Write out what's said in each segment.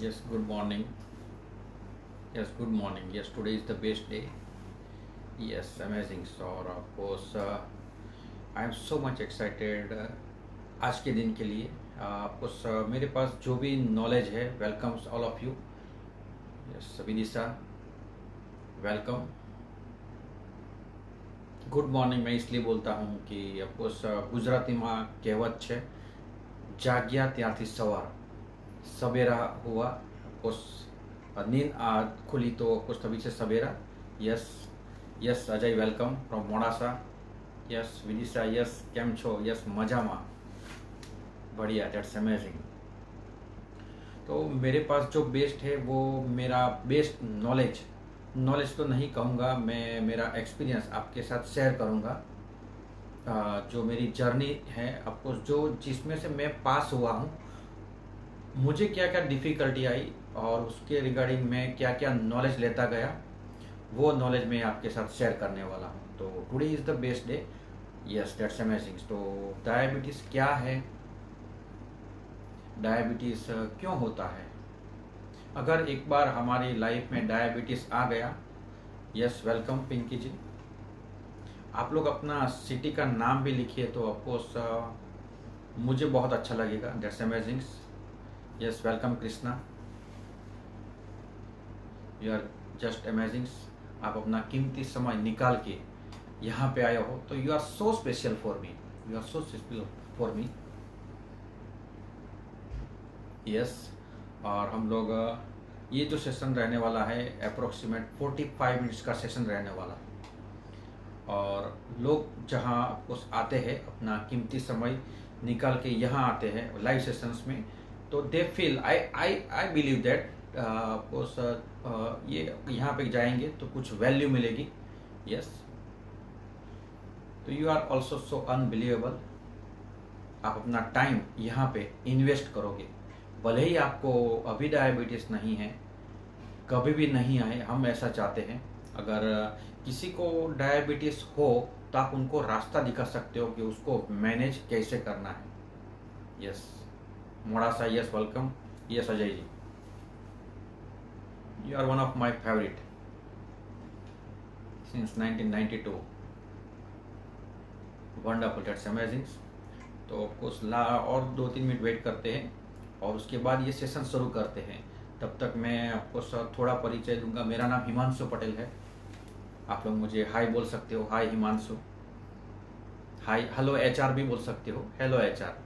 Yes, good morning. Yes, good morning. Yes, today is the best day. Yes, amazing. So, of course, I am so much excited आज के दिन के लिए. Of course, मेरे पास जो भी नॉलेज है, welcomes all of you. Yes, Vidisha, welcome. Good morning मैं इसलिए बोलता हूँ कि ऑफकोर्स ગુજરાતીમાં કહેવત છે જાગ્યા ત્યાંથી સવાર સવેરા हुआ. ऑफकोर्स नींद खुली तो कुछ तभी से सवेरा. Yes yes Ajay welcome from Modasa. Yes Vidisha yes केम छो. यस मजामा बढ़िया दैट्स अमेजिंग. तो मेरे पास जो बेस्ट है वो मेरा बेस्ट नॉलेज तो नहीं कहूँगा मैं, मेरा एक्सपीरियंस आपके साथ शेयर करूँगा. जो मेरी जर्नी है आपको जो जिसमें से मैं पास हुआ हूँ, मुझे क्या क्या डिफ़िकल्टी आई और उसके रिगार्डिंग मैं क्या क्या नॉलेज लेता गया, वो नॉलेज मैं आपके साथ शेयर करने वाला हूँ. तो today is the best day. Yes that's amazing. तो डायबिटीज़ क्या है, डायबिटीज़ क्यों होता है, अगर एक बार हमारी लाइफ में डायबिटीज़ आ गया. यस वेलकम पिंकी जी. आप लोग अपना सिटी का नाम भी लिखिए तो ऑफकोर्स मुझे बहुत अच्छा लगेगा. That's amazing. Yes welcome Krishna. You are just amazing. आप अपना कीमती समय निकाल के यहाँ पे आए हो तो you are so special for me. You are so special for me. Yes और हम लोग ये जो सेशन रहने वाला है अप्रोक्सीमेट 45 मिनट्स का सेशन रहने वाला है. और लोग जहाँ आपको आते हैं अपना कीमती समय निकाल के यहाँ आते हैं लाइव सेशंस में, तो they feel I believe that ये यहाँ पे जाएंगे तो कुछ वैल्यू मिलेगी. यस तो you are also so unbelievable. आप अपना टाइम यहाँ पे इन्वेस्ट करोगे, भले ही आपको अभी डायबिटीज़ नहीं है, कभी भी नहीं आए, हम ऐसा चाहते हैं. अगर किसी को डायबिटीज़ हो तो आप उनको रास्ता दिखा सकते हो कि उसको मैनेज कैसे करना है. Yes Modasa yes welcome. Yes Ajay ji, you are one of my favourite since 1992. Wonderful that's amazing. तो ऑफकोर्स और 2-3 मिनट वेट करते हैं और उसके बाद ये सेशन शुरू करते हैं. तब तक मैं आपको थोड़ा परिचय दूंगा. मेरा नाम हिमांशु पटेल है. आप लोग मुझे हाय बोल सकते हो. हाय हिमांशु. हाय हेलो एचआर भी बोल सकते हो. Hello HR.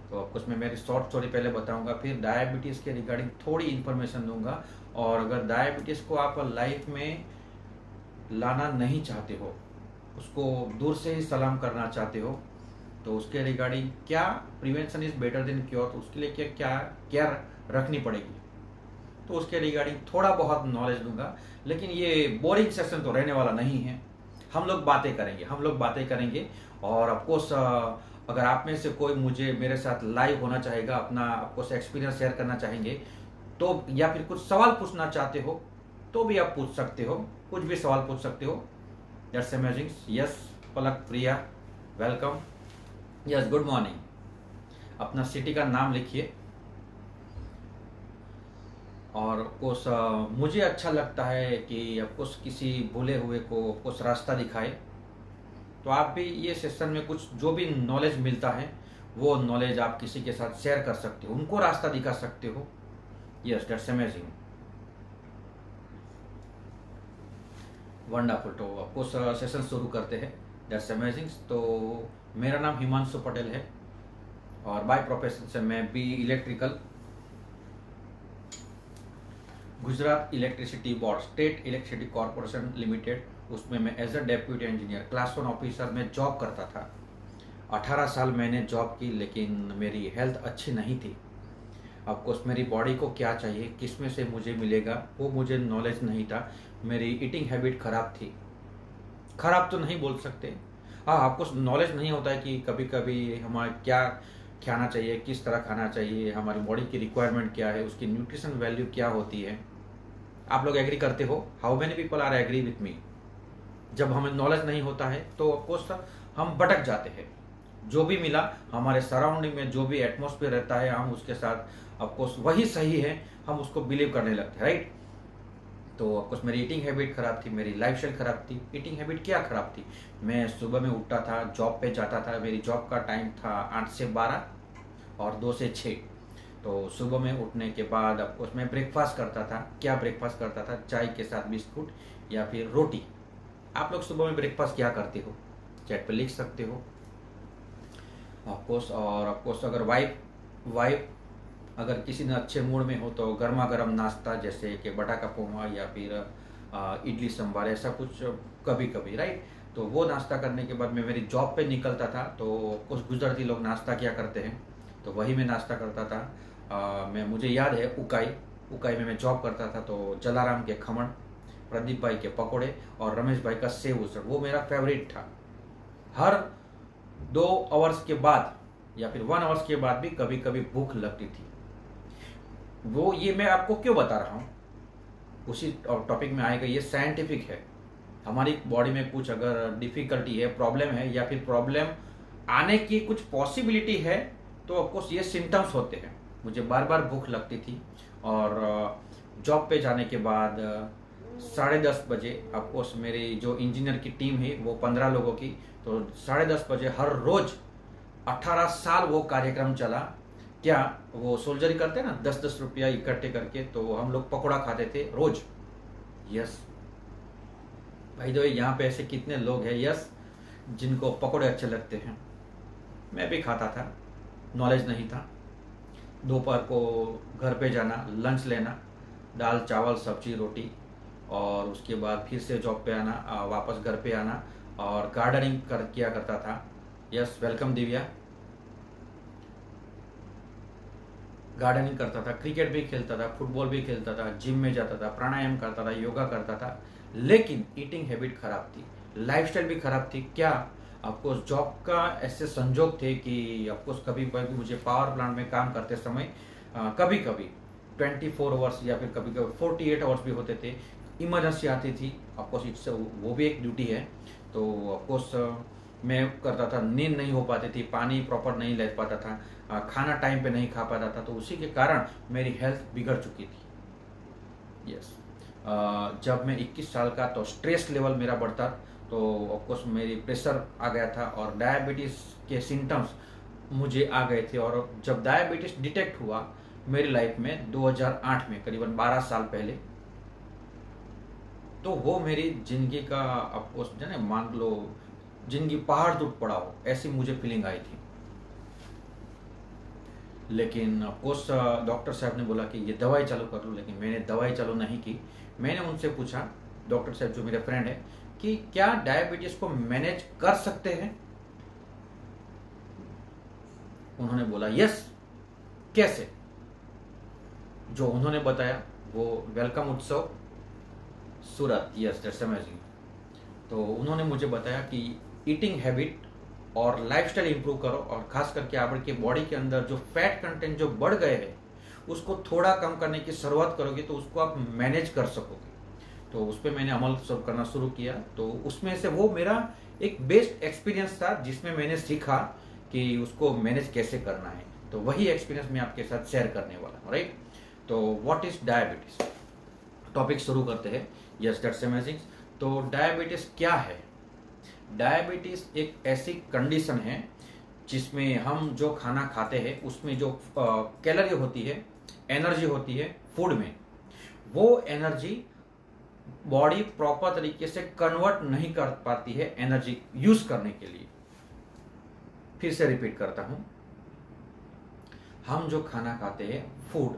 तो आपको मैं मेरी शॉर्ट स्टोरी पहले बताऊंगा, फिर डायबिटीज़ के रिगार्डिंग थोड़ी इन्फॉर्मेशन दूंगा. और अगर डायबिटीज़ को आप लाइफ में लाना नहीं चाहते हो, उसको दूर से ही सलाम करना चाहते हो, तो उसके रिगार्डिंग क्या prevention is better than cure, तो उसके लिए क्या क्या केयर रखनी पड़ेगी, तो उसके रिगार्डिंग थोड़ा बहुत नॉलेज दूंगा. लेकिन ये बोरिंग सेशन तो रहने वाला नहीं है. हम लोग बातें करेंगे. और ऑफकोर्स अगर आप में से कोई मुझे मेरे साथ लाइव होना चाहेगा, अपना आपको एक्सपीरियंस शेयर करना चाहेंगे तो, या फिर कुछ सवाल पूछना चाहते हो तो भी आप पूछ सकते हो. कुछ भी सवाल पूछ सकते हो. That's amazing. Yes Palak Priya welcome. Yes good morning. अपना सिटी का नाम लिखिए. और ऑफकोर्स मुझे अच्छा लगता है कि ऑफकोर्स किसी भूले हुए को ऑफकोर्स रास्ता दिखाए. तो आप भी ये सेशन में कुछ जो भी नॉलेज मिलता है वो नॉलेज आप किसी के साथ शेयर कर सकते हो, उनको रास्ता दिखा सकते हो. Yes that's amazing. वंडरफुल. तो ऑफकोर्स सेशन शुरू करते हैं. That's amazing. तो मेरा नाम हिमांशु पटेल है और बाय प्रोफेशन से मैं B electrical, Gujarat electricity board, state electricity corporation limited, उसमें मैं as a deputy engineer class 1 officer में जॉब करता था. 18 साल मैंने जॉब की, लेकिन मेरी हेल्थ अच्छी नहीं थी. ऑफकोर्स मेरी बॉडी को क्या चाहिए, किस में से मुझे मिलेगा, वो मुझे नॉलेज नहीं था. मेरी ईटिंग हैबिट ख़राब थी. ख़राब तो नहीं बोल सकते, हाँ आपको नॉलेज नहीं होता है कि कभी कभी हमारे क्या खाना चाहिए, किस तरह खाना चाहिए, हमारी बॉडी की रिक्वायरमेंट क्या है, उसकी न्यूट्रिशन वैल्यू क्या होती है. आप लोग एग्री करते हो? How many people are agree with me? जब हमें नॉलेज नहीं होता है तो ऑफकोर्स हम भटक जाते हैं. जो भी मिला हमारे सराउंडिंग में, जो भी एटमॉस्फेयर रहता है, हम उसके साथ ऑफकोर्स वही सही है, हम उसको बिलीव करने लगते हैं, राइट। तो ऑफकोर्स मेरी ईटिंग हैबिट खराब थी, मेरी लाइफस्टाइल खराब थी। ईटिंग हैबिट क्या खराब थी, मैं सुबह में उठता था, जॉब पे जाता था, मेरी जॉब का टाइम था 8 से 12 और 2 से 6। तो सुबह में उठने के बाद ऑफकोर्स मैं ब्रेकफास्ट करता था। क्या ब्रेकफास्ट करता था, चाय के साथ बिस्कुट या फिर रोटी। आप लोग सुबह में ब्रेकफास्ट क्या करते हो, चैट पे लिख सकते हो ऑफकोर्स। और ऑफकोर्स अगर वाइफ अगर किसी ने अच्छे मूड में हो तो गर्मा गर्म नाश्ता, जैसे कि बटाका पोहा या फिर इडली संभार, ऐसा कुछ कभी कभी, राइट। तो वो नाश्ता करने के बाद मैं मेरी जॉब पे निकलता था। तो कुछ गुजराती लोग नाश्ता क्या करते हैं, तो वही मैं नाश्ता करता था। मुझे याद है उकाई में मैं जॉब करता था। तो जलाराम के खमण, प्रदीप भाई के पकोड़े और रमेश भाई का सेव उसड़, वो मेरा फेवरेट था। हर 2 आवर्स के बाद या फिर 1 आवर्स के बाद भी कभी कभी भूख लगती थी। वो ये मैं आपको क्यों बता रहा हूँ, उसी टॉपिक में आएगा। ये साइंटिफिक है। हमारी बॉडी में कुछ अगर डिफिकल्टी है, प्रॉब्लम है, या फिर प्रॉब्लम आने की कुछ पॉसिबिलिटी है, तो ऑफकोर्स ये सिम्टम्स होते हैं। मुझे बार बार भूख लगती थी। और जॉब पे जाने के बाद 10:30 बजे, ऑफकोर्स मेरी जो इंजीनियर की टीम है वो 15 लोगों की, तो 10:30 बजे हर रोज 18 साल वो कार्यक्रम चला। क्या वो सोल्जरी करते हैं ना, 10-10 रुपया इकट्ठे करके, तो हम लोग पकौड़ा खाते थे रोज। यस भाई, तो यहाँ पे ऐसे कितने लोग हैं यस जिनको पकौड़े अच्छे लगते हैं। मैं भी खाता था, नॉलेज नहीं था। दोपहर को घर पे जाना, लंच लेना, दाल चावल सब्जी रोटी, और उसके बाद फिर से जॉब पे आना, वापस घर पे आना और गार्डनिंग किया करता था। Yes, welcome Divya. गार्डनिंग करता था, क्रिकेट भी खेलता था, फुटबॉल भी खेलता था, जिम में जाता था, प्राणायाम करता था, योगा करता था। लेकिन ईटिंग हैबिट खराब थी, लाइफस्टाइल भी खराब थी। क्या आपको जॉब का ऐसे संजोग थे कि आपको कभी कभी मुझे पावर प्लांट में काम करते समय कभी कभी 24 आवर्स या फिर कभी कभी 48 आवर्स भी होते थे, इमरजेंसी आती थी। ऑफकोर्स इट्स वो भी एक ड्यूटी है। तो ऑफकोर्स मैं करता था, नींद नहीं हो पाती थी, पानी प्रॉपर नहीं ले पाता था, खाना टाइम पे नहीं खा पाता था। तो उसी के कारण मेरी हेल्थ बिगड़ चुकी थी। यस, जब मैं 21 साल का, तो स्ट्रेस लेवल मेरा बढ़ता, तो ऑफकोर्स मेरी प्रेशर आ गया था और डायबिटीज़ के सिम्टम्स मुझे आ गए थे। और जब डायबिटीज़ डिटेक्ट हुआ मेरी लाइफ में 2008 में, करीबन 12 साल पहले, तो वो मेरी जिंदगी का ऑफकोर्स जो है, मान लो जिंदगी पहाड़ टूट पड़ा हो, ऐसी मुझे फीलिंग आई थी। लेकिन ऑफकोर्स डॉक्टर साहब ने बोला कि ये दवाई चालू कर लो, लेकिन मैंने दवाई चालू नहीं की। मैंने उनसे पूछा, डॉक्टर साहब जो मेरे फ्रेंड है, कि क्या डायबिटीज को मैनेज कर सकते हैं। उन्होंने बोला यस। कैसे, जो उन्होंने बताया वो वेलकम उत्सव सूरत, यस दैट्स अमेजिंग। तो उन्होंने मुझे बताया कि ईटिंग हैबिट और लाइफस्टाइल इंप्रूव करो, और खास करके आपके बॉडी के अंदर जो फैट कंटेंट जो बढ़ गए हैं उसको थोड़ा कम करने की शुरुआत करोगे तो उसको आप मैनेज कर सकोगे। तो उस पर मैंने अमल करना शुरू किया। तो उसमें से वो मेरा एक बेस्ट एक्सपीरियंस था जिसमें मैंने सीखा कि उसको मैनेज कैसे करना है। तो वही एक्सपीरियंस मैं आपके साथ शेयर करने वाला हूँ, राइट। तो व्हाट इज डायबिटीज, टॉपिक शुरू करते हैं। Yes that's amazing. तो डायबिटीज क्या है। डायबिटीज एक ऐसी कंडीशन है जिसमें हम जो खाना खाते हैं उसमें जो कैलोरी होती है, एनर्जी होती है फूड में, वो एनर्जी बॉडी प्रॉपर तरीके से कन्वर्ट नहीं कर पाती है एनर्जी यूज करने के लिए। फिर से रिपीट करता हूं, हम जो खाना खाते हैं फूड,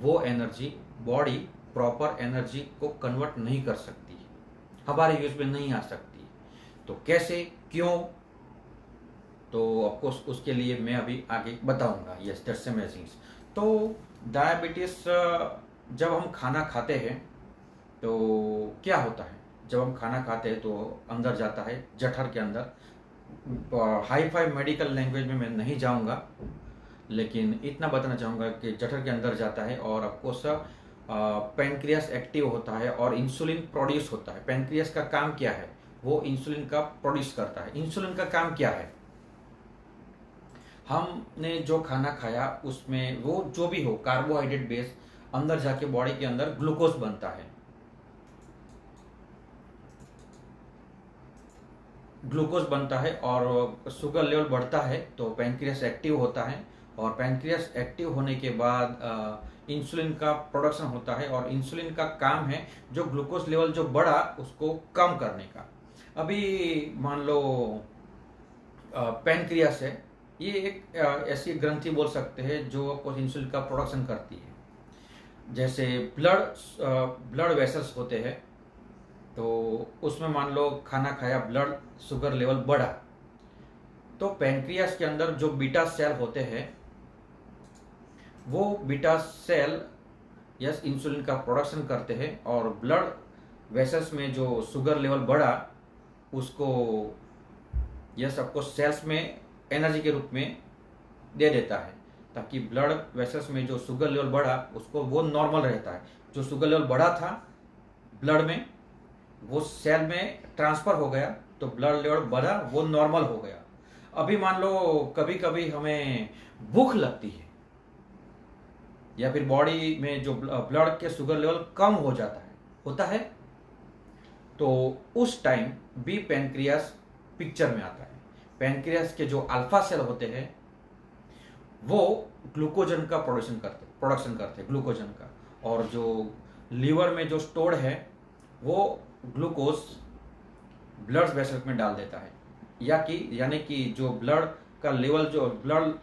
वो एनर्जी बॉडी प्रॉपर एनर्जी को कन्वर्ट नहीं कर सकती, हमारे यूज में नहीं आ सकती। तो कैसे, क्यों, तो ऑफकोर्स उसके लिए मैं अभी आगे बताऊंगा। Yes that's amazing. तो डायबिटीज जब हम खाना खाते हैं तो क्या होता है, जब हम खाना खाते हैं तो अंदर जाता है जठर के अंदर। हाई फाई मेडिकल लैंग्वेज में मैं नहीं जाऊंगा, लेकिन इतना बताना चाहूँगा कि जठर के अंदर जाता है और ऑफकोर्स पैनक्रियास एक्टिव होता है और इंसुलिन प्रोड्यूस होता है। पैनक्रियास का काम क्या है, वो इंसुलिन का प्रोड्यूस करता है। इंसुलिन का काम क्या है, हमने जो खाना खाया उसमें वो जो भी हो कार्बोहाइड्रेट बेस अंदर जाके बॉडी के अंदर ग्लूकोज बनता है। ग्लूकोज बनता है और शुगर लेवल बढ़ता है तो पैनक्रियास एक्टिव होता है, और पैनक्रियास एक्टिव होने के बाद इंसुलिन का प्रोडक्शन होता है, और इंसुलिन का काम है जो ग्लूकोज लेवल जो बढ़ा उसको कम करने का। अभी मान लो पैनक्रियास है, ये एक ऐसी ग्रंथि बोल सकते हैं जो आपको इंसुलिन का प्रोडक्शन करती है। जैसे ब्लड वेसल्स होते हैं, तो उसमें मान लो खाना खाया, ब्लड शुगर लेवल बढ़ा, तो पैनक्रियास के अंदर जो बीटा सेल होते हैं वो बीटा सेल यस इंसुलिन का प्रोडक्शन करते हैं, और ब्लड वेसल्स में जो शुगर लेवल बढ़ा उसको यस आपको सेल्स में एनर्जी के रूप में दे देता है, ताकि ब्लड वेसल्स में जो शुगर लेवल बढ़ा उसको वो नॉर्मल रहता है। जो शुगर लेवल बढ़ा था ब्लड में वो सेल में ट्रांसफर हो गया, तो ब्लड लेवल बढ़ा, वो नॉर्मल हो गया। अभी मान लो कभी कभी हमें भूख लगती है, या फिर बॉडी में जो ब्लड के शुगर लेवल कम हो जाता है, होता है, तो उस टाइम भी पैनक्रियास पिक्चर में आता है। पैनक्रियास के जो अल्फा सेल होते हैं वो ग्लूकोजन का प्रोडक्शन करते हैं ग्लूकोजन का, और जो लीवर में जो स्टोर्ड है वो ग्लूकोज ब्लड वेसल में डाल देता है, यानी कि जो ब्लड का लेवल, जो ब्लड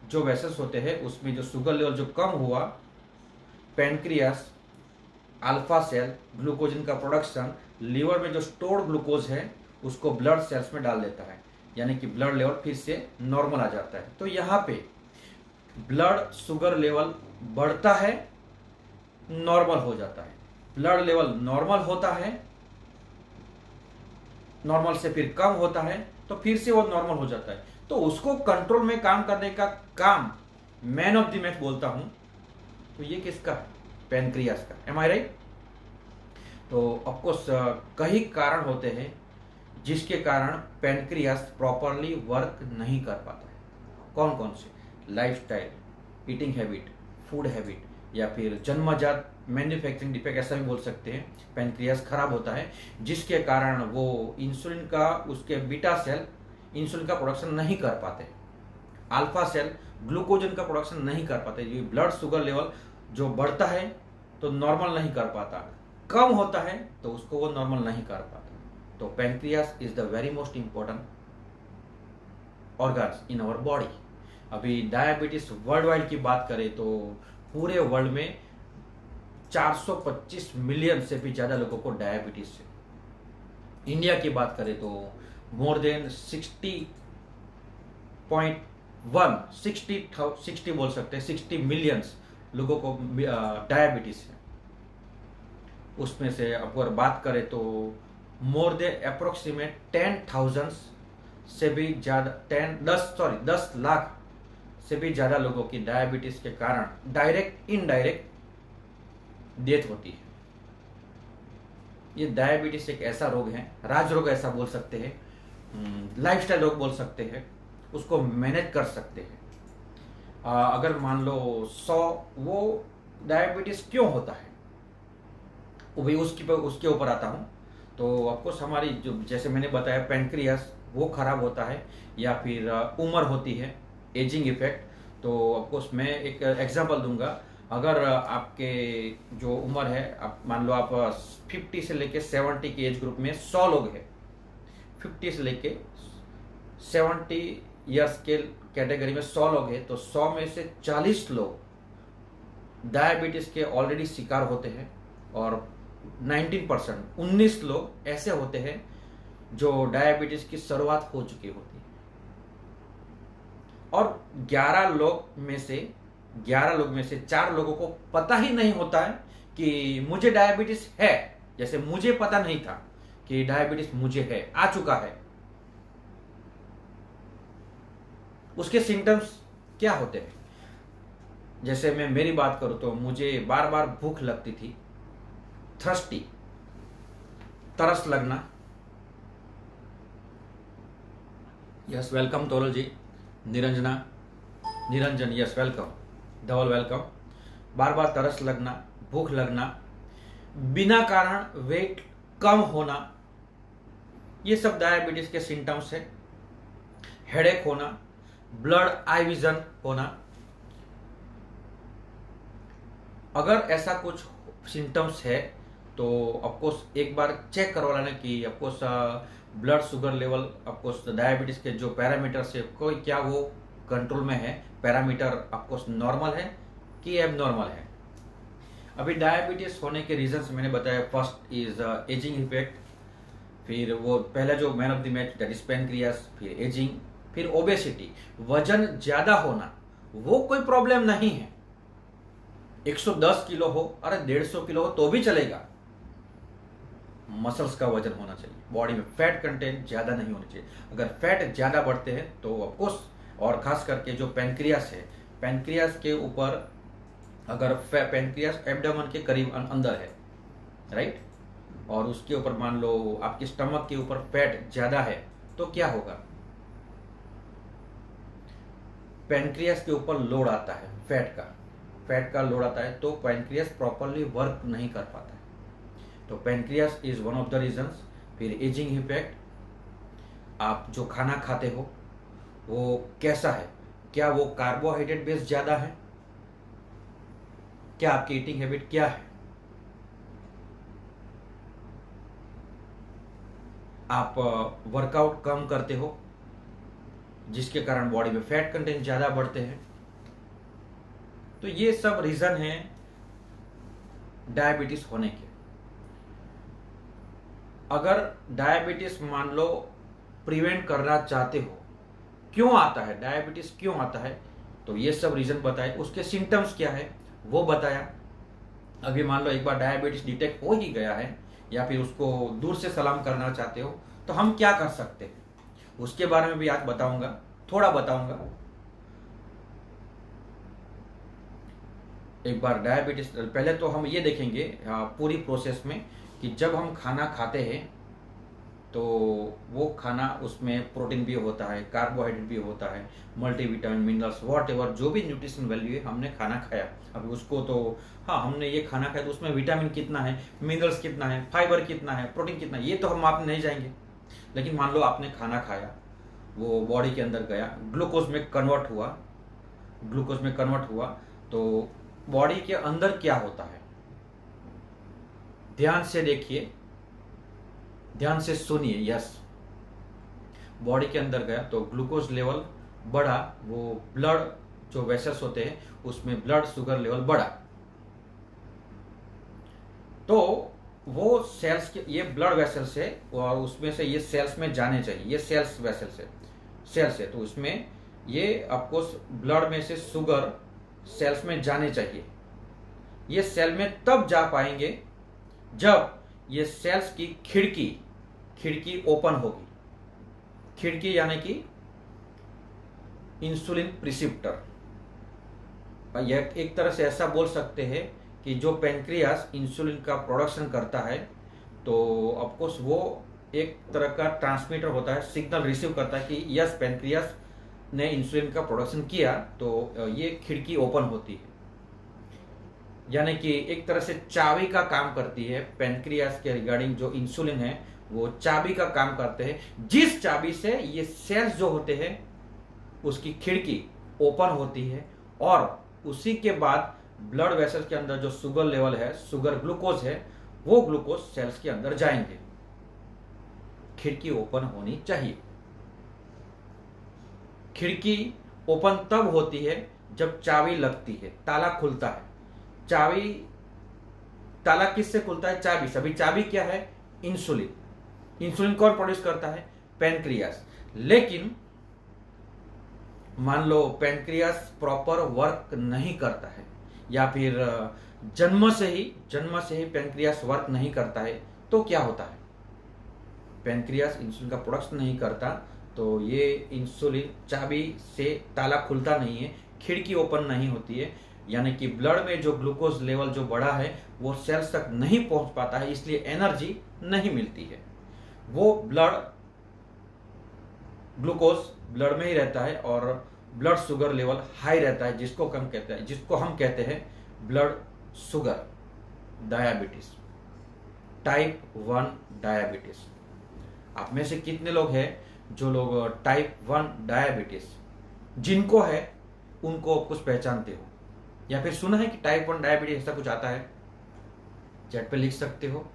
जो वेसल्स होते हैं उसमें जो शुगर लेवल जो कम हुआ, पैनक्रियास अल्फा सेल ग्लूकोजन का प्रोडक्शन लीवर में जो स्टोर्ड ग्लूकोज है उसको ब्लड सेल्स में डाल देता है, यानी कि ब्लड लेवल फिर से नॉर्मल आ जाता है। तो यहाँ पे ब्लड शुगर लेवल बढ़ता है, नॉर्मल हो जाता है, ब्लड लेवल नॉर्मल होता है, नॉर्मल से फिर कम होता है, तो फिर से वो नॉर्मल हो जाता है। तो उसको कंट्रोल में काम करने का काम मैन ऑफ द मैच बोलता हूं, तो ये किसका है? पैनक्रियास का। एम आई राइट? तो ऑफकोर्स कई कारण होते हैं जिसके कारण पैनक्रियास प्रॉपरली वर्क नहीं कर पाता है। कौन कौन से? Lifestyle, eating habit, food habit, या फिर जन्मजात मैन्युफैक्चरिंग डिफेक्ट, ऐसा भी बोल सकते हैं। पैनक्रियास खराब होता है जिसके कारण वो इंसुलिन का, उसके बीटा सेल इंसुलिन का प्रोडक्शन नहीं कर पाते, अल्फा सेल ग्लूकोजन का प्रोडक्शन नहीं कर पाते। ये ब्लड शुगर लेवल जो बढ़ता है तो नॉर्मल नहीं कर पाता, कम होता है तो उसको वो नॉर्मल नहीं कर पाता। तो pancreas is the very most important organs in our body. अभी डायबिटीज वर्ल्ड वाइड की बात करें तो पूरे वर्ल्ड में 425 मिलियन से भी ज्यादा लोगों को डायबिटीज है। इंडिया की बात करें तो मोर देन 60 बोल सकते हैं, 60 मिलियंस लोगों को डायबिटीज है। उसमें से अगर बात करें तो मोर देन अप्रोक्सीमेट 10,000 से भी ज्यादा 10 लाख से भी ज्यादा लोगों की डायबिटीज के कारण डायरेक्ट इनडायरेक्ट डेथ होती है। ये डायबिटीज एक ऐसा रोग है, राज रोग ऐसा बोल सकते हैं, लाइफस्टाइल रोग बोल सकते हैं, उसको मैनेज कर सकते हैं। अगर मान लो 100, वो डायबिटीज क्यों होता है वो भी उसके ऊपर आता हूँ। तो ऑफकोर्स हमारी जो, जैसे मैंने बताया, पैनक्रियास वो खराब होता है, या फिर उम्र होती है, एजिंग इफेक्ट। तो ऑफकोर्स मैं एक एग्जांपल दूंगा। अगर आपके जो उम्र है, आप मान लो आप 50 से लेके 70 के एज ग्रुप में 100 लोग हैं, 50 से लेके 70 ईयर्स के कैटेगरी में 100 लोग हैं, तो 100 में से 40 लोग डायबिटीज के ऑलरेडी शिकार होते हैं, और 19 लोग ऐसे होते हैं जो डायबिटीज की शुरुआत हो चुकी होती है, और 11 लोग में से 4 लोगों को पता ही नहीं होता है कि मुझे डायबिटीज है। जैसे मुझे पता नहीं था कि डायबिटीज मुझे है, आ चुका है। उसके सिम्टम्स क्या होते हैं? जैसे मैं मेरी बात करूं तो मुझे बार बार भूख लगती थी, थ्रस्टी, तरस लगना। Yes welcome Toral ji, Niranjan, yes welcome, double welcome. बार बार तरस लगना, भूख लगना, बिना कारण वेट कम होना, ये सब डायबिटीज के सिम्टम्स है। हेडेक होना, ब्लड आई विजन होना। अगर ऐसा कुछ सिम्टम्स है तो ऑफकोर्स एक बार चेक करवा लेना कि of course blood sugar level, of course diabetes के जो पैरामीटर्स है कोई क्या वो कंट्रोल में है, पैरामीटर ऑफकोर्स नॉर्मल है कि एबनॉर्मल है। अभी डायबिटीज होने के रीजंस मैंने बताया, फर्स्ट इज एजिंग इफेक्ट, फिर वो पहला जो man of the match that is pancreas, फिर एजिंग, फिर ओबेसिटी, वजन ज्यादा होना, वो कोई प्रॉब्लम नहीं है। 110 किलो हो, अरे 150 किलो हो तो भी चलेगा। मसल्स का वजन होना चाहिए, बॉडी में फैट कंटेंट ज्यादा नहीं होना चाहिए। अगर फैट ज्यादा बढ़ते हैं तो ऑफकोर्स, और खास करके जो पैनक्रियास है, पैनक्रियास के ऊपर अगर पैनक्रियास एब्डोमेन के करीब अंदर है, राइट, और उसके ऊपर मान लो आपके स्टमक के ऊपर फैट ज्यादा है तो क्या होगा, पैनक्रियास के ऊपर लोड आता है, फैट का लोड आता है तो पैनक्रियास प्रॉपरली वर्क नहीं कर पाता है। तो pancreas is one of the reasons. फिर एजिंग इफेक्ट, आप जो खाना खाते हो वो कैसा है, क्या वो कार्बोहाइड्रेट बेस ज्यादा है, क्या आपकी ईटिंग हैबिट क्या है, आप वर्कआउट कम करते हो जिसके कारण बॉडी में फैट कंटेंट ज्यादा बढ़ते हैं। तो ये सब रीजन है डायबिटीज होने के। अगर डायबिटीज मान लो प्रिवेंट करना चाहते हो, क्यों आता है डायबिटीज, क्यों आता है, तो ये सब रीजन बताए, उसके सिम्टम्स क्या है वो बताया। अभी मान लो एक बार डायबिटीज डिटेक्ट हो ही गया है या फिर उसको दूर से सलाम करना चाहते हो तो हम क्या कर सकते हैं उसके बारे में भी आज बताऊंगा, थोड़ा बताऊंगा। एक बार डायबिटीज, पहले तो हम ये देखेंगे पूरी प्रोसेस में कि जब हम खाना खाते हैं तो वो खाना, उसमें प्रोटीन भी होता है, कार्बोहाइड्रेट भी होता है, मल्टीविटामिन, मिनरल्स, वॉट एवर जो भी न्यूट्रिशन वैल्यू है, हमने खाना खाया। अभी उसको तो हाँ हमने ये खाना खाया तो उसमें विटामिन कितना है, मिनरल्स कितना है, फाइबर कितना है, प्रोटीन कितना है, ये तो हम आप नहीं जाएंगे। लेकिन मान लो आपने खाना खाया, वो बॉडी के अंदर गया, ग्लूकोज में कन्वर्ट हुआ, तो बॉडी के अंदर क्या होता है, ध्यान से देखिए, ध्यान से सुनिए। यस, बॉडी के अंदर गया तो ग्लूकोज लेवल बढ़ा, वो ब्लड जो वेसल्स होते हैं उसमें ब्लड शुगर लेवल बढ़ा, तो वो सेल्स के, ये ब्लड वेसल्स है और उसमें से ये सेल्स में जाने चाहिए, ये सेल्स है तो उसमें ये आपको ब्लड में से शुगर सेल्स में जाने चाहिए। ये सेल में तब जा पाएंगे जब ये सेल्स की खिड़की ओपन होगी। खिड़की यानी कि इंसुलिन प्रिसिप्टर, यह एक तरह से ऐसा बोल सकते हैं कि जो पैनक्रियास इंसुलिन का प्रोडक्शन करता है तो ऑफकोर्स वो एक तरह का ट्रांसमीटर होता है, सिग्नल रिसीव करता है कि यस पैनक्रियास ने इंसुलिन का प्रोडक्शन किया, तो ये खिड़की ओपन होती है। यानी कि एक तरह से चाबी का काम करती है पैनक्रियास के रिगार्डिंग, जो इंसुलिन है वो चाबी का काम करते हैं, जिस चाबी से ये सेल्स जो होते हैं उसकी खिड़की ओपन होती है और उसी के बाद ब्लड वेसल्स के अंदर जो शुगर लेवल है, शुगर ग्लूकोज है, वो ग्लूकोज सेल्स के अंदर जाएंगे। खिड़की ओपन होनी चाहिए। खिड़की ओपन तब होती है जब चाबी लगती है, ताला खुलता है। ताला किससे खुलता है? चाबी से। अभी चाबी क्या है? इंसुलिन कौन प्रोड्यूस करता है? पैनक्रियास। लेकिन मान लो पैनक्रियास प्रॉपर वर्क नहीं करता है या फिर जन्म से ही पैनक्रियास वर्क नहीं करता है, तो क्या होता है? पैनक्रियास इंसुलिन का प्रोडक्शन नहीं करता तो ये इंसुलिन चाबी से ताला खुलता नहीं है, खिड़की ओपन नहीं होती है, यानी कि ब्लड में जो ग्लूकोज लेवल जो बढ़ा है वो सेल्स तक नहीं पहुंच पाता है, इसलिए एनर्जी नहीं मिलती है। वो ग्लूकोज ब्लड में ही रहता है और ब्लड शुगर लेवल हाई रहता है, जिसको हम कहते हैं blood sugar, diabetes, type 1 diabetes. आप में से कितने लोग हैं जो लोग टाइप 1 डायबिटीज जिनको है उनको कुछ पहचानते हो, या फिर सुना है कि टाइप 1 डायबिटीज ऐसा कुछ आता है? चैट पे लिख सकते हो।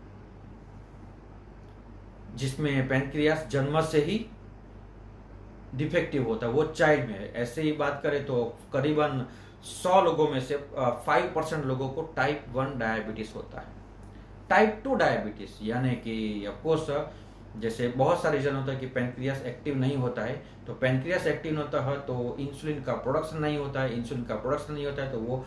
जिसमें पैनक्रियास जन्म से ही डिफेक्टिव होता है, वो चाइल्ड में है। ऐसे ही बात करें तो करीबन 100 लोगों में से 5% लोगों को टाइप 1 डायबिटीज होता है। टाइप 2 डायबिटीज यानी कि ऑफकोर्स जैसे बहुत सारे रीजन होता है कि पैनक्रियास एक्टिव नहीं होता है, तो पैनक्रियास एक्टिव नहीं होता है तो इंसुलिन का प्रोडक्शन नहीं होता है, इंसुलिन का प्रोडक्शन नहीं होता है तो वो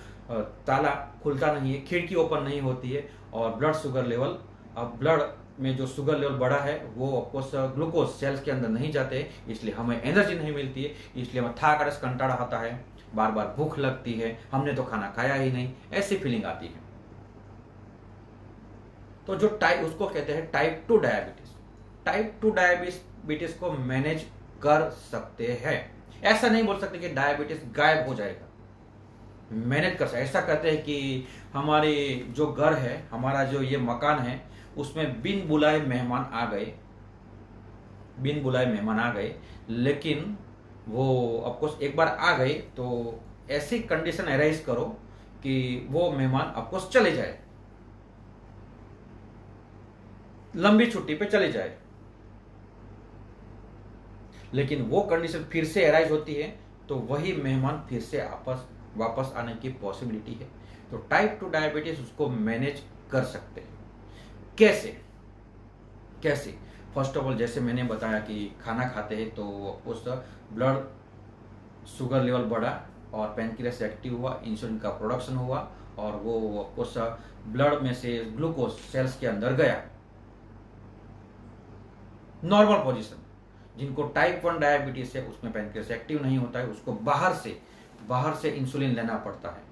ताला खुलता नहीं है, खिड़की ओपन नहीं होती है, और ब्लड शुगर लेवल, अब ब्लड में जो शुगर लेवल बढ़ा है वो ऑफकोर्स ग्लूकोज सेल्स के अंदर नहीं जाते, इसलिए हमें एनर्जी नहीं मिलती है, इसलिए हमें थाक अड़स कंटाड़ा आता है, बार बार भूख लगती है, हमने तो खाना खाया ही नहीं, ऐसी फीलिंग आती है। तो जो टाइप, उसको कहते हैं टाइप 2 डायबिटीज। टाइप 2 डायबिटीज को मैनेज कर सकते हैं। ऐसा नहीं बोल सकते कि डायबिटीज गायब हो जाएगा, मैनेज कर सकते। ऐसा कहते हैं कि हमारे जो घर है, हमारा जो ये मकान है, उसमें बिन बुलाए मेहमान आ गए, बिन बुलाए मेहमान आ गए, लेकिन वो ऑफकोर्स एक बार आ गए तो ऐसी कंडीशन अराइज करो कि वो मेहमान ऑफकोर्स चले जाए, लंबी छुट्टी पे चले जाए, लेकिन वो कंडीशन फिर से अराइज होती है तो वही मेहमान फिर से वापस आने की पॉसिबिलिटी है। तो टाइप 2 डायबिटीज उसको मैनेज कर सकते हैं। कैसे कैसे? फर्स्ट ऑफ ऑल, जैसे मैंने बताया कि खाना खाते हैं तो उस ब्लड शुगर लेवल बढ़ा और पैनक्रियास एक्टिव हुआ, इंसुलिन का प्रोडक्शन हुआ, और वो उस ब्लड में से ग्लूकोज सेल्स के अंदर गया, नॉर्मल पोजीशन। जिनको टाइप 1 डायबिटीज है उसमें पैनक्रियास एक्टिव नहीं होता है, उसको बाहर से इंसुलिन लेना पड़ता है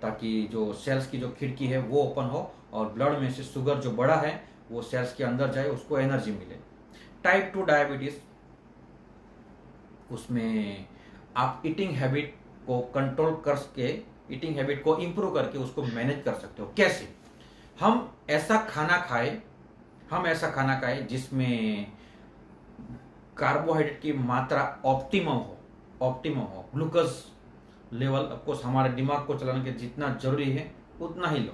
ताकि जो सेल्स की जो खिड़की है वो ओपन हो और ब्लड में से शुगर जो बड़ा है वो सेल्स के अंदर जाए, उसको एनर्जी मिले। टाइप 2 डायबिटीज, उसमें आप ईटिंग हैबिट को कंट्रोल करके, ईटिंग हैबिट को इंप्रूव करके उसको मैनेज कर सकते हो। कैसे? हम ऐसा खाना खाएं जिसमें कार्बोहाइड्रेट की मात्रा ऑप्टिमम हो, ग्लूकोज लेवल ऑफकोर्स हमारे दिमाग को चलाने के जितना जरूरी है उतना ही लो।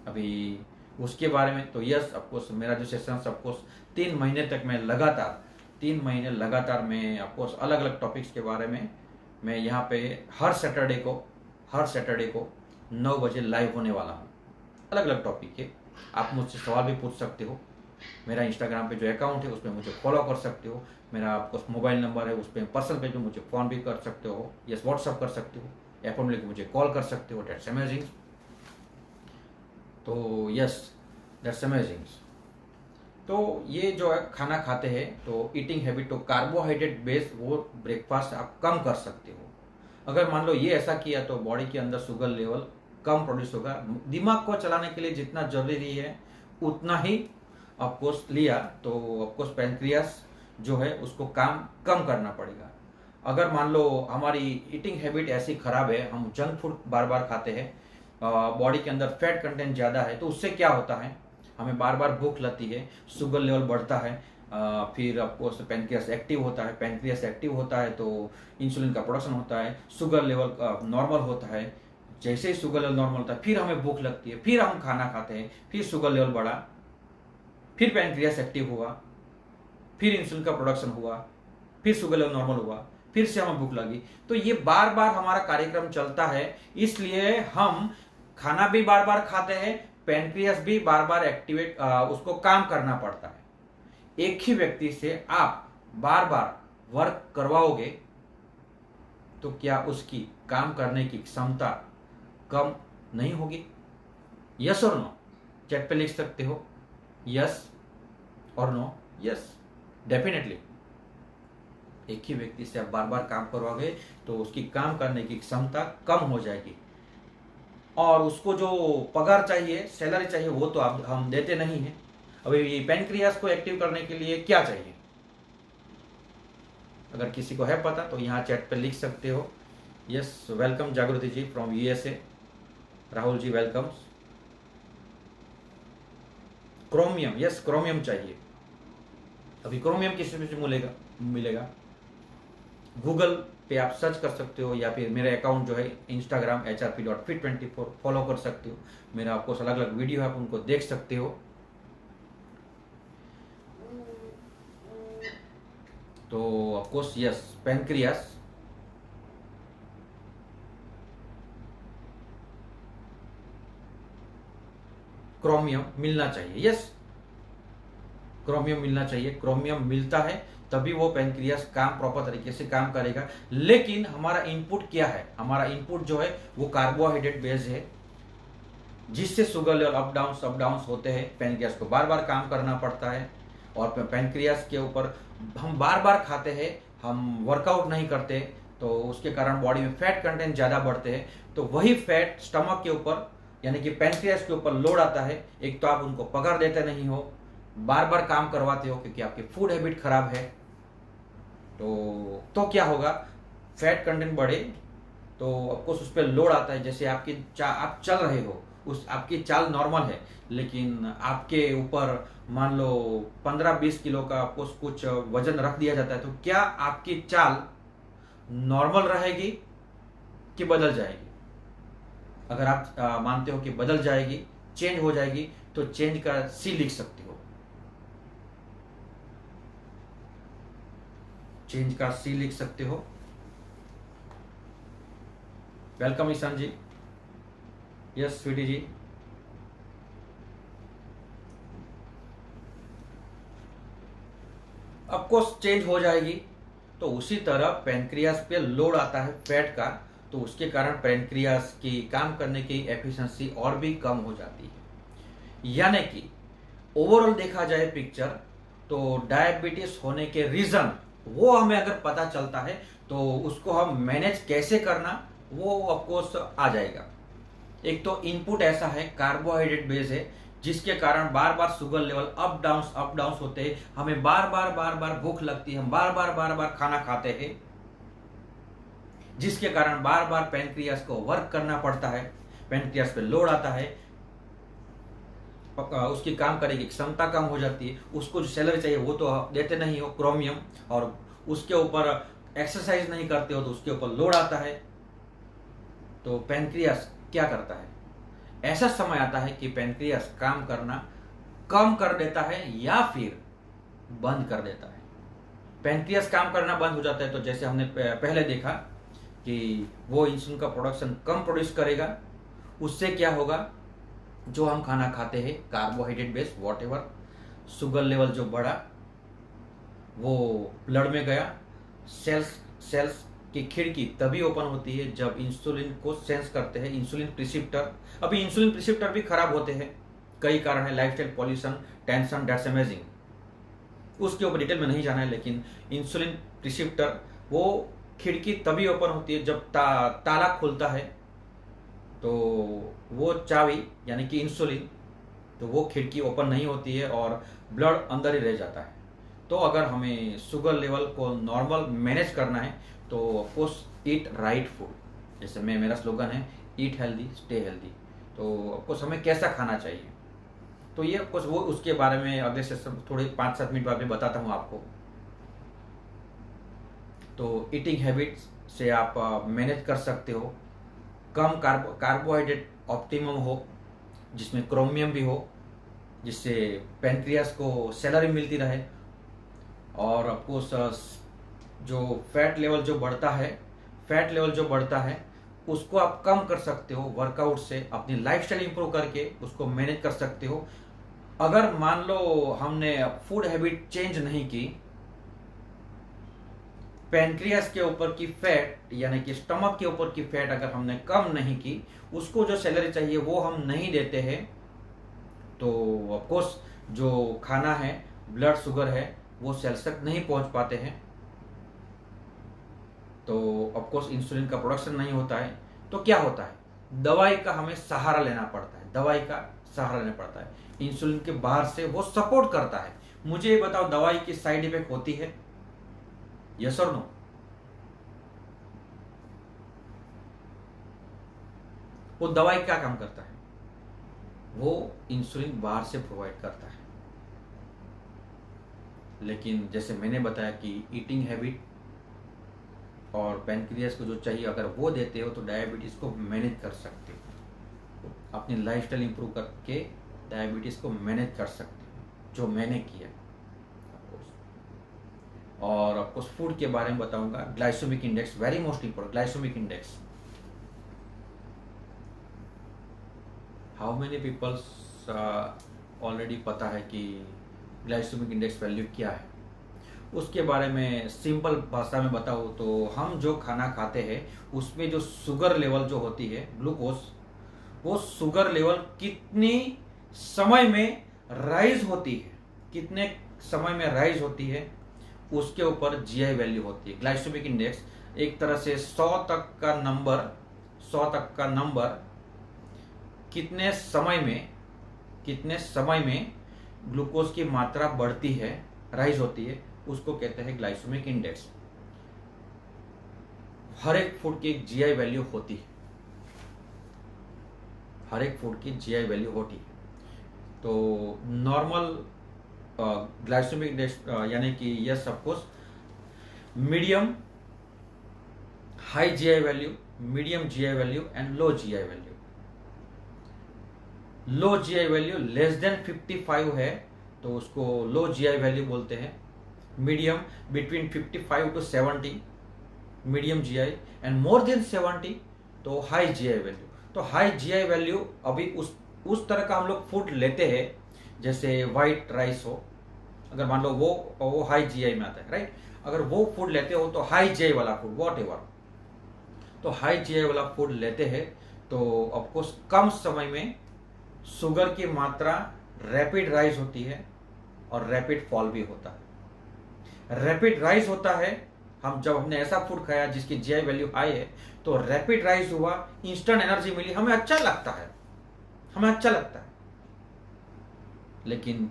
अभी उसके बारे में तो यस, ऑफकोर्स मेरा जो सेशन ऑफकोर्स 3 महीने तक मैं लगातार मैं ऑफकोर्स अलग अलग टॉपिक्स के बारे में मैं यहाँ पे हर सैटरडे को 9 बजे लाइव होने वाला हूँ। अलग अलग टॉपिक है, आप मुझसे सवाल भी पूछ सकते हो। मेरा इंस्टाग्राम पे जो अकाउंट है उसमें मुझे फॉलो कर सकते हो, मेरा आपको मोबाइल नंबर है, उस पर पर्सनल पेज पे मुझे फ़ोन भी कर सकते हो, यस व्हाट्सअप कर सकते हो, अकाउंट लेके मुझे कॉल कर सकते हो। That's amazing. तो यस, दैट्स अमेजिंग। तो ये जो है खाना खाते हैं तो ईटिंग हैबिट, तो कार्बोहाइड्रेट बेस्ड वो ब्रेकफास्ट आप कम कर सकते हो। अगर मान लो ये ऐसा किया तो बॉडी के अंदर शुगर लेवल कम प्रोड्यूस होगा, दिमाग को चलाने के लिए जितना जरूरी है उतना ही ऑफकोर्स लिया तो ऑफकोर्स पैनक्रियास जो है उसको काम कम करना पड़ेगा। अगर मान लो हमारी ईटिंग हैबिट ऐसी खराब है, हम जंक फूड बार बार खाते हैं, बॉडी के अंदर फैट कंटेंट ज़्यादा है, तो उससे क्या होता है, हमें बार बार भूख लगती है, शुगर लेवल बढ़ता है, फिर ऑफकोर्स पैनक्रियास एक्टिव होता है तो इंसुलिन का प्रोडक्शन होता है, शुगर लेवल नॉर्मल होता है। जैसे ही शुगर लेवल नॉर्मल होता है फिर हमें भूख लगती है, फिर हम खाना खाते हैं, फिर शुगर लेवल बढ़ा, फिर पैनक्रियास एक्टिव हुआ, फिर इंसुलिन का प्रोडक्शन हुआ, फिर शुगर लेवल नॉर्मल हुआ, फिर से हमें भूख लगी। तो ये बार बार हमारा कार्यक्रम चलता है, इसलिए हम खाना भी बार बार खाते हैं, पैनक्रियास भी बार बार एक्टिवेट उसको काम करना पड़ता है। एक ही व्यक्ति से आप बार बार वर्क करवाओगे तो क्या उसकी काम करने की क्षमता कम नहीं होगी? यस और नो? चैट पे लिख सकते हो यस और नो। Yes, definitely. एक ही व्यक्ति से आप बार बार काम करवाओगे तो उसकी काम करने की क्षमता कम हो जाएगी, और उसको जो पगार चाहिए, सैलरी चाहिए, वो तो आप हम देते नहीं हैं। अभी पैनक्रियास को एक्टिव करने के लिए क्या चाहिए? अगर किसी को है पता तो यहाँ चैट पे लिख सकते हो। Yes, welcome Jagriti ji from USA. Rahul ji welcome. Chromium, yes chromium चाहिए। अभी क्रोमियम किस में मिलेगा? मिलेगा गूगल पे आप सर्च कर सकते हो, या फिर मेरे अकाउंट जो है इंस्टाग्राम hrp.fit24 फॉलो कर सकते हो। मेरा आपको अलग अलग वीडियो है, आप उनको देख सकते हो। तो ऑफकोर्स यस पैनक्रियास, क्रोमियम मिलना चाहिए। यस क्रोमियम मिलना चाहिए। क्रोमियम मिलता है तभी वो पैनक्रियास काम प्रॉपर तरीके से काम करेगा। लेकिन हमारा इनपुट क्या है? हमारा इनपुट जो है वो कार्बोहाइड्रेट बेस्ड है, जिससे शुगर लेवल अप डाउन होते हैं। पैनक्रियास को बार बार काम करना पड़ता है, और पैनक्रियास के ऊपर हम बार बार खाते हैं, हम वर्कआउट नहीं करते, तो उसके कारण बॉडी में फैट कंटेंट ज़्यादा बढ़ते हैं। तो वही फैट स्टमक के ऊपर यानी कि पैनक्रियास के ऊपर लोड आता है। एक तो आप उनको पकड़ देते नहीं हो, बार बार काम करवाते हो क्योंकि आपकी फूड हैबिट खराब है। तो क्या होगा? फैट कंटेंट बढ़े तो आपको उस पर लोड आता है। जैसे आप चल रहे हो, उस आपकी चाल नॉर्मल है, लेकिन आपके ऊपर मान लो 15-20 किलो का आपको कुछ वजन रख दिया जाता है, तो क्या आपकी चाल नॉर्मल रहेगी कि बदल जाएगी? अगर आप मानते हो कि बदल जाएगी, चेंज हो जाएगी, तो चेंज का सी लिख सकते हो। चेंज का सी लिख सकते हो। वेलकम ईशान जी। यस स्वीटी जी। ऑफकोर्स चेंज हो जाएगी। तो उसी तरह पैनक्रियास पे लोड आता है फैट का, तो उसके कारण पैनक्रियास की काम करने की एफिशिएंसी और भी कम हो जाती है। यानी कि ओवरऑल देखा जाए पिक्चर, तो डायबिटीज होने के रीजन वो हमें अगर पता चलता है, तो उसको हम मैनेज कैसे करना वो ऑफकोर्स आ जाएगा। एक तो इनपुट ऐसा है, कार्बोहाइड्रेट बेस है, जिसके कारण बार बार शुगर लेवल अप डाउन होते हैं। हमें बार बार भूख लगती है, हम बार बार खाना खाते हैं, जिसके कारण बार बार पैनक्रियास को वर्क करना पड़ता है। पैनक्रियास पे लोड आता है, उसकी काम करने की क्षमता कम हो जाती है। उसको जो सैलरी चाहिए वो तो देते नहीं हो क्रोमियम, और उसके ऊपर एक्सरसाइज नहीं करते हो तो उसके ऊपर लोड आता है। तो पैनक्रियास क्या करता है? ऐसा समय आता है कि पैनक्रियास काम करना कम कर देता है या फिर बंद कर देता है। पैनक्रियास काम करना बंद हो जाता है तो जैसे हमने पहले देखा कि वो इंसुलिन का प्रोडक्शन कम प्रोड्यूस करेगा। उससे क्या होगा? जो हम खाना खाते हैं carbohydrate based whatever, sugar level जो बढ़ा वो ब्लड में गया। सेल्स की खिड़की तभी ओपन होती है जब इंसुलिन को सेंस करते हैं इंसुलिन प्रिसिप्टर। अभी इंसुलिन प्रिसिप्टर भी खराब होते हैं, कई कारण है, lifestyle, pollution, tension, that's amazing. उसके ऊपर डिटेल में नहीं जाना है, लेकिन इंसुलिन प्रिसिप्टर वो खिड़की तभी ओपन होती है जब ताला खुलता है। तो वो चाबी यानी कि इंसुलिन, तो वो खिड़की ओपन नहीं होती है और ब्लड अंदर ही रह जाता है। तो अगर हमें शुगर लेवल को नॉर्मल मैनेज करना है तो ऑफकोर्स ईट राइट फूड। जैसे मेरा स्लोगन है ईट हेल्दी स्टे हेल्दी। तो ऑफकोर्स हमें कैसा खाना चाहिए, तो ये कुछ वो उसके बारे में अगले सेशन थोड़े 5-7 मिनट बाद में बताता हूँ आपको। तो ईटिंग हैबिट्स से आप मैनेज कर सकते हो। कम कार्बोहाइड्रेट ऑप्टिमम हो, जिसमें क्रोमियम भी हो, जिससे पैनक्रियास को सैलरी मिलती रहे। और ऑफकोर्स जो फैट लेवल जो बढ़ता है उसको आप कम कर सकते हो वर्कआउट से, अपनी लाइफस्टाइल इंप्रूव करके उसको मैनेज कर सकते हो। अगर मान लो हमने फूड हैबिट चेंज नहीं की, पैनक्रियास के ऊपर की फैट यानी कि स्टमक के ऊपर की फैट अगर हमने कम नहीं की, उसको जो सैलरी चाहिए वो हम नहीं देते हैं, तो ऑफकोर्स जो खाना है, ब्लड शुगर है, वो सेल्स तक नहीं पहुंच पाते हैं। तो ऑफकोर्स इंसुलिन का प्रोडक्शन नहीं होता है। तो क्या होता है? दवाई का हमें सहारा लेना पड़ता है। इंसुलिन के बाहर से वो सपोर्ट करता है। मुझे ये बताओ, दवाई की साइड इफेक्ट होती है? यस और नो? वो दवाई क्या काम करता है, वो इंसुलिन बाहर से प्रोवाइड करता है। लेकिन जैसे मैंने बताया कि ईटिंग हैबिट और पैनक्रियास को जो चाहिए अगर वो देते हो तो डायबिटीज़ को मैनेज कर सकते हो। अपनी लाइफस्टाइल इंप्रूव करके डायबिटीज़ को मैनेज कर सकते हो, जो मैंने किया। और आपको फूड के बारे में बताऊंगा। Glycemic index very most important. Glycemic index, how many peoples already पता है कि ग्लाइसेमिक इंडेक्स वैल्यू क्या है। उसके बारे में सिंपल भाषा में बताऊँ तो हम जो खाना खाते हैं उसमें जो शुगर लेवल जो होती है, ग्लूकोज, वो शुगर लेवल कितनी समय में राइज होती है, कितने समय में राइज होती है, उसके ऊपर जीआई वैल्यू होती है। ग्लाइसेमिक इंडेक्स एक तरह से 100 तक का नंबर कितने समय में ग्लूकोज की मात्रा बढ़ती है, राइज होती है, उसको कहते हैं ग्लाइसेमिक इंडेक्स। हर एक फूड की एक जीआई वैल्यू होती है, हर एक फूड की जीआई वैल्यू होती है। तो नॉर्मल ग्लाइसेमिक इंडेक्स यानी कि yes of course medium, high GI value, medium GI value and low GI value. Low GI value less than 55 है तो उसको लो जीआई वैल्यू बोलते हैं। Medium between 55 to 70 medium GI and more than 70 तो high GI value. तो high GI value अभी उस तरह का हम लोग फूड लेते हैं जैसे वाइट राइस हो, अगर मान लो वो हाई जीआई में आता है, राइट। अगर वो फूड लेते हो तो हाई जीआई वाला फूड वॉट एवर, तो हाई जीआई वाला फूड लेते हैं तो ऑफकोर्स कम समय में शुगर की मात्रा रैपिड राइज होती है और रैपिड फॉल भी होता है। रैपिड राइज होता है, हम जब हमने ऐसा फूड खाया जिसकी जीआई वैल्यू हाई है तो रैपिड राइज हुआ, इंस्टेंट एनर्जी मिली, हमें अच्छा लगता है। लेकिन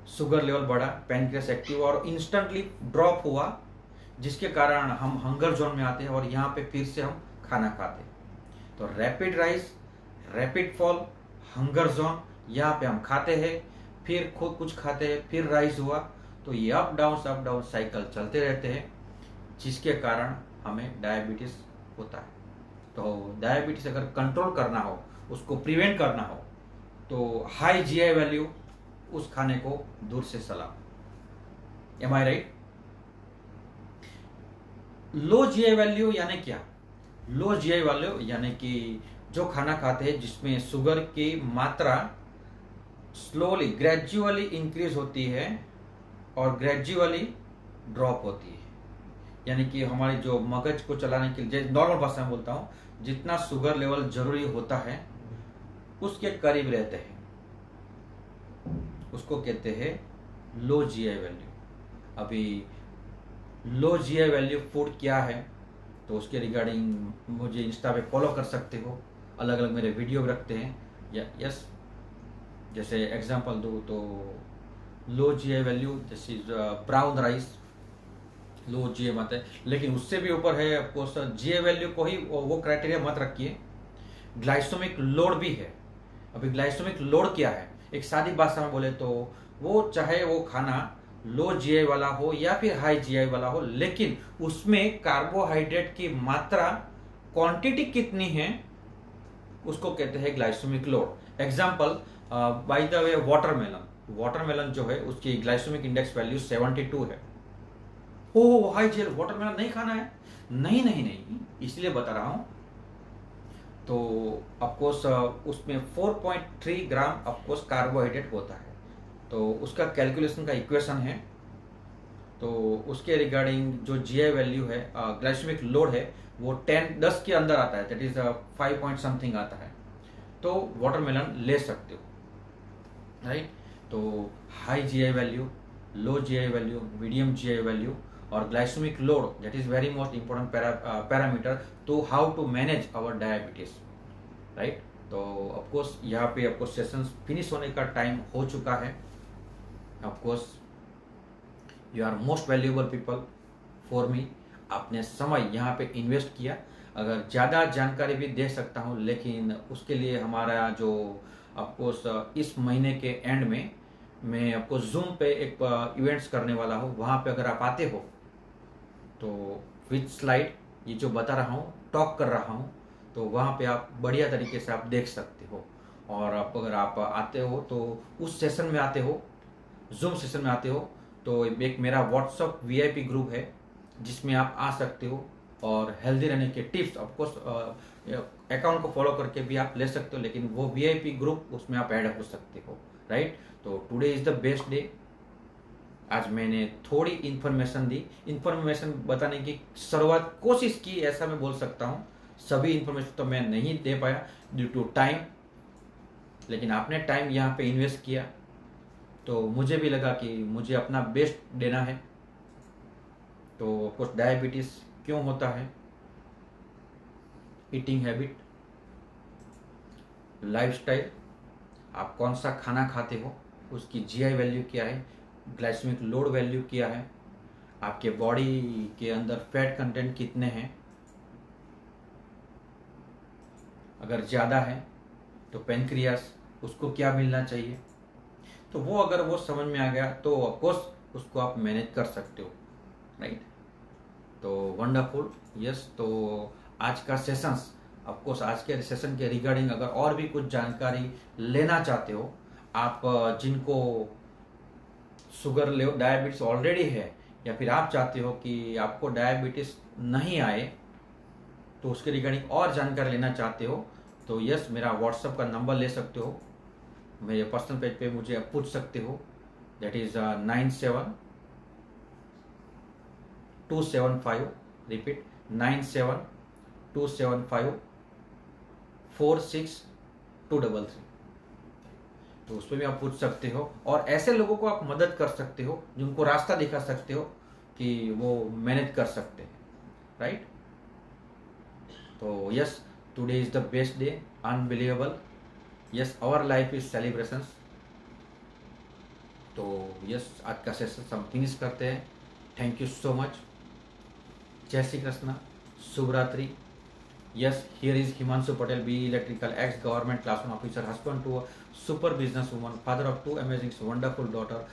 शुगर लेवल बढ़ा, पैनक्रियास एक्टिव और इंस्टेंटली ड्रॉप हुआ, जिसके कारण हम हंगर जोन में आते हैं और यहाँ पे फिर से हम खाना खाते हैं। तो rapid rise, rapid fall, hunger zone, यहाँ पे हम खाते हैं, फिर खुद कुछ खाते हैं, फिर राइज हुआ, तो ये अप डाउन साइकिल चलते रहते हैं, जिसके कारण हमें डायबिटीज होता है। तो डायबिटीज अगर कंट्रोल करना हो, उसको प्रिवेंट करना हो, तो हाई जीआई वैल्यू उस खाने को दूर से सलाम। एम आई राइट? लो जीआई वैल्यू यानी क्या? लो जीआई वैल्यू यानी कि जो खाना खाते हैं जिसमें शुगर की मात्रा स्लोली, ग्रेजुअली इंक्रीज होती है और ग्रेजुअली ड्रॉप होती है। यानी कि हमारी जो मगज को चलाने के लिए, नॉर्मल भाषा में बोलता हूँ, जितना शुगर लेवल जरूरी होता है उसके करीब रहते हैं, उसको कहते हैं लो जीआई वैल्यू। अभी लो जीआई वैल्यू फूड क्या है तो उसके रिगार्डिंग मुझे इंस्टा पे फॉलो कर सकते हो, अलग अलग मेरे वीडियो रखते हैं। यस, जैसे एग्जांपल दूँ तो लो जीआई वैल्यू जैसे ब्राउन राइस लो जीआई मत है, लेकिन उससे भी ऊपर है ऑफकोर्स जीआई वैल्यू को ही वो क्राइटेरिया मत रखिए, ग्लाइसेमिक लोड भी है। अभी ग्लाइसेमिक लोड क्या है, एक सादी भाषा में बोले तो वो चाहे वो खाना लो जीआई वाला हो या फिर हाई जीआई वाला हो, लेकिन उसमें कार्बोहाइड्रेट की मात्रा, क्वांटिटी कितनी है, उसको कहते हैं glycemic load. Example by the way watermelon जो है उसकी ग्लाइसेमिक इंडेक्स वैल्यू 72 है। ओ हाई जीआई, वाटरमेलन नहीं खाना है? नहीं, इसलिए बता रहा हूं। तो ऑफकोर्स उसमें 4.3 ग्राम ऑफकोर्स कार्बोहाइड्रेट होता है, तो उसका कैलकुलेशन का इक्वेशन है। तो उसके रिगार्डिंग जो जीआई वैल्यू है, ग्लाइसेमिक लोड है, वो 10 के अंदर आता है, दैट इज 5 पॉइंट समथिंग आता है। तो वाटरमेलन ले सकते हो, राइट। तो high GI value, low GI value, medium GI value और glycemic load, that is very most important parameter to how to manage our diabetes, right. तो ऑफकोर्स यहाँ पे आपको सेशन फिनिश होने का टाइम हो चुका है। Of course you are most valuable people for me. आपने समय यहाँ पे इन्वेस्ट किया, अगर ज़्यादा जानकारी भी दे सकता हूँ, लेकिन उसके लिए हमारा जो आपको इस महीने के एंड में मैं आपको जूम पे एक इवेंट्स करने वाला हूँ। वहाँ पे अगर आप आते हो तो विथ स्लाइड ये जो बता रहा हूँ, टॉक कर रहा हूँ, तो वहाँ पे आप बढ़िया तरीके से आप देख सकते हो। और अगर आप आते हो तो उस सेशन में आते हो, जूम सेशन में आते हो, तो एक मेरा व्हाट्सअप वीआईपी ग्रुप है जिसमें आप आ सकते हो और हेल्दी रहने के टिप्स ऑफकोर्स अकाउंट को फॉलो करके भी आप ले सकते हो, लेकिन वो वीआईपी ग्रुप उसमें आप ऐड हो सकते हो, राइट। तो today is the best day. आज मैंने थोड़ी इन्फॉर्मेशन दी, इन्फॉर्मेशन बताने की शुरुआत कोशिश की, ऐसा मैं बोल सकता हूँ। सभी इन्फॉर्मेशन तो मैं नहीं दे पाया ड्यू टू टाइम, लेकिन आपने टाइम यहाँ पे इन्वेस्ट किया तो मुझे भी लगा कि मुझे अपना बेस्ट देना है। तो कुछ डायबिटीज़ क्यों होता है, ईटिंग हैबिट, लाइफस्टाइल, आप कौन सा खाना खाते हो, उसकी जीआई वैल्यू क्या है, ग्लाइसेमिक लोड वैल्यू क्या है, आपके बॉडी के अंदर फैट कंटेंट कितने हैं, अगर ज़्यादा है तो पेनक्रियास उसको क्या मिलना चाहिए। तो वो अगर वो समझ में आ गया तो ऑफकोर्स उसको आप मैनेज कर सकते हो, राइट। तो वंडरफुल, यस। तो आज का सेशंस, ऑफकोर्स आज के सेशन के रिगार्डिंग अगर और भी कुछ जानकारी लेना चाहते हो, आप जिनको शुगर ले डायबिटीज़ ऑलरेडी है, या फिर आप चाहते हो कि आपको डायबिटीज़ नहीं आए तो उसके रिगार्डिंग और जानकारी लेना चाहते हो, तो यस मेरा व्हाट्सअप का नंबर ले सकते हो, मेरे पर्सनल पेज पे मुझे आप पूछ सकते हो। That is 97-275, repeat 97-275-46233। तो उस पर भी आप पूछ सकते हो, और ऐसे लोगों को आप मदद कर सकते हो जिनको रास्ता दिखा सकते हो कि वो मैनेज कर सकते हैं, राइट। तो yes, today is the best day, unbelievable, yes our life is celebrations. तो यस आज का सेशन हम फिनिश करते हैं। Thank you so much. जय श्री कृष्णा, शुभ रात्रि। Yes, here is Himanshu Patel, BE Electrical, ex-government classroom officer, husband to a super businesswoman, father of two amazing, wonderful daughter,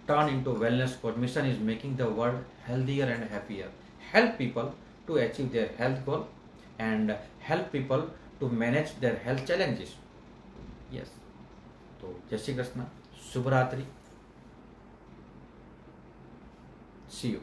turned into wellness coach. Mission is making the world healthier and happier. Help people to achieve their health goal and help people to manage their health challenges. Yes. तो जय श्री कृष्ण, शुभ रात्रि, see you.